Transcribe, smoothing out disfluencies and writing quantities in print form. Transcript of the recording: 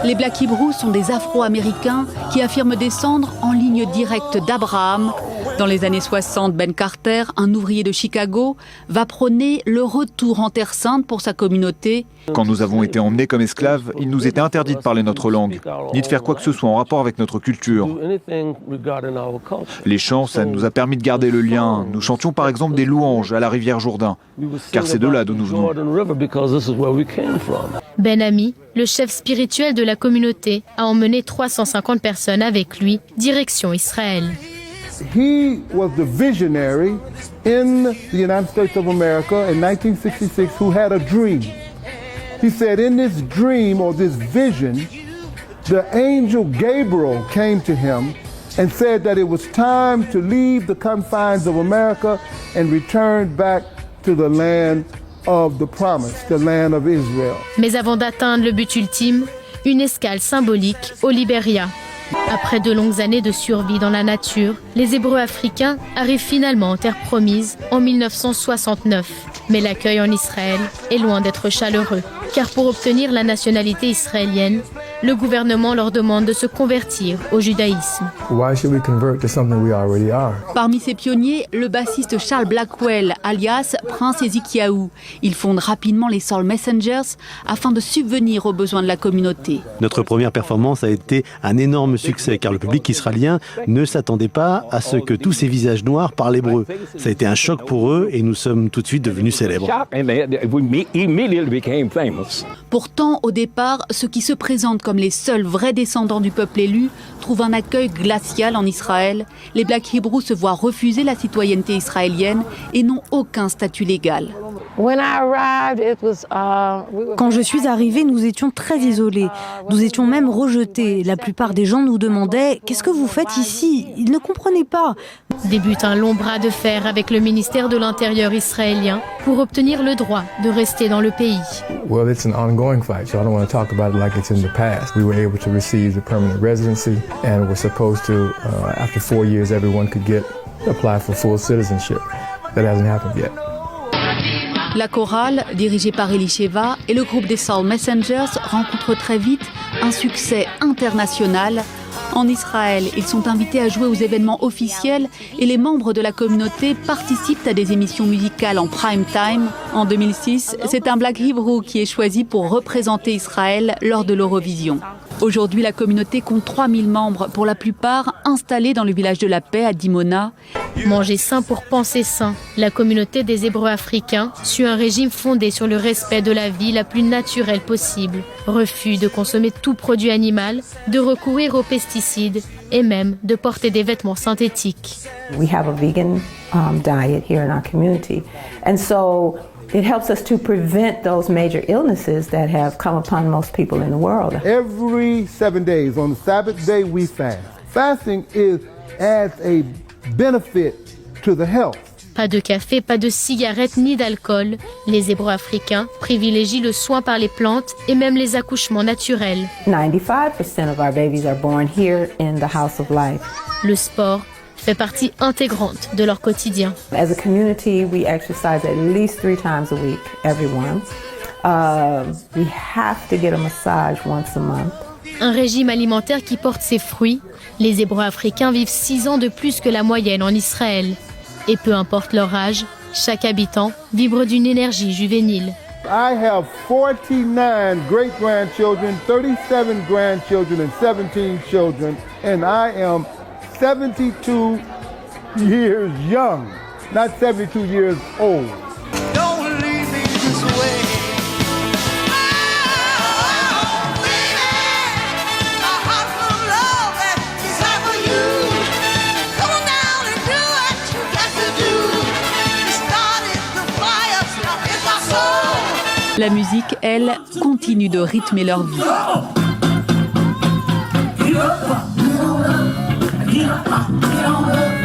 Les Black Hebrews sont des Afro-Américains qui affirment descendre en ligne directe d'Abraham. Dans les années 60, Ben Carter, un ouvrier de Chicago, va prôner le retour en Terre Sainte pour sa communauté. Quand nous avons été emmenés comme esclaves, il nous était interdit de parler notre langue, ni de faire quoi que ce soit en rapport avec notre culture. Les chants, ça nous a permis de garder le lien. Nous chantions par exemple des louanges à la rivière Jourdain, car c'est de là d'où nous venons. Ben Ami, le chef spirituel de la communauté, a emmené 350 personnes avec lui, direction Israël. He was the visionary in the United States of America in 1966 who had a dream. He said in this dream or this vision, the angel Gabriel came to him and said that it was time to leave the confines of America and return back to the land of the promise, the land of Israel. Mais avant d'atteindre le but ultime, une escale symbolique au Libéria. Après de longues années de survie dans la nature, les Hébreux africains arrivent finalement en terre promise en 1969. Mais l'accueil en Israël est loin d'être chaleureux, car pour obtenir la nationalité israélienne, le gouvernement leur demande de se convertir au judaïsme. Parmi ces pionniers, le bassiste Charles Blackwell, alias Prince Ezekiaou. Il fonde rapidement les Soul Messengers afin de subvenir aux besoins de la communauté. Notre première performance a été un énorme succès, car le public israélien ne s'attendait pas à ce que tous ces visages noirs parlent hébreu. Ça a été un choc pour eux et nous sommes tout de suite devenus célèbres. Pourtant, au départ, ceux qui se présentent comme les seuls vrais descendants du peuple élu trouvent un accueil glacial en Israël. Les Black Hebrews se voient refuser la citoyenneté israélienne et n'ont aucun statut légal. Quand je suis arrivée, nous étions très isolés. Nous étions même rejetés. La plupart des gens nous demandaient « Qu'est-ce que vous faites ici ?» Ils ne comprenaient pas. Débute un long bras de fer avec le ministère de l'Intérieur israélien pour obtenir le droit de rester dans le pays. Well, it's an ongoing fight, so I don't want to talk about it like it's in the past. We were able to receive the permanent residency, and we're supposed to, after 4 years, everyone could apply for full citizenship. That hasn't happened yet. La chorale, dirigée par Elisheva, et le groupe des Soul Messengers rencontrent très vite un succès international. En Israël, ils sont invités à jouer aux événements officiels et les membres de la communauté participent à des émissions musicales en prime time. En 2006, c'est un Black Hebrew qui est choisi pour représenter Israël lors de l'Eurovision. Aujourd'hui, la communauté compte 3000 membres, pour la plupart installés dans le village de la Paix à Dimona. Manger sain pour penser sain, la communauté des Hébreux africains suit un régime fondé sur le respect de la vie la plus naturelle possible, refus de consommer tout produit animal, de recourir aux pesticides et même de porter des vêtements synthétiques. We have a vegan diet here in our community, and so it helps us to prevent those major illnesses that have come upon most people in the world. Every 7 days, on the Sabbath day, we fast. Fasting adds a benefit to the health. Pas de café, pas de cigarettes ni d'alcool. Les Hébreux africains privilégient le soin par les plantes et même les accouchements naturels. 95% of our babies are born here in the House of Life. Le sport fait partie intégrante de leur quotidien. As a community, we exercise at least 3 times a week, everyone. We have to get a massage once a month. Un régime alimentaire qui porte ses fruits. Les Hébreux africains vivent 6 ans de plus que la moyenne en Israël. Et peu importe leur âge, chaque habitant vibre d'une énergie juvénile. I have 49 great-grandchildren, 37 grandchildren and 17 children, and I am 72 years young, not 72 years old. Don't leave me this way. Oh, baby, my heart full of love and desire for you. Come on down and do what you got to do. You started the fire, now it's my soul. La musique, elle, continue de rythmer leur vie. Get on up.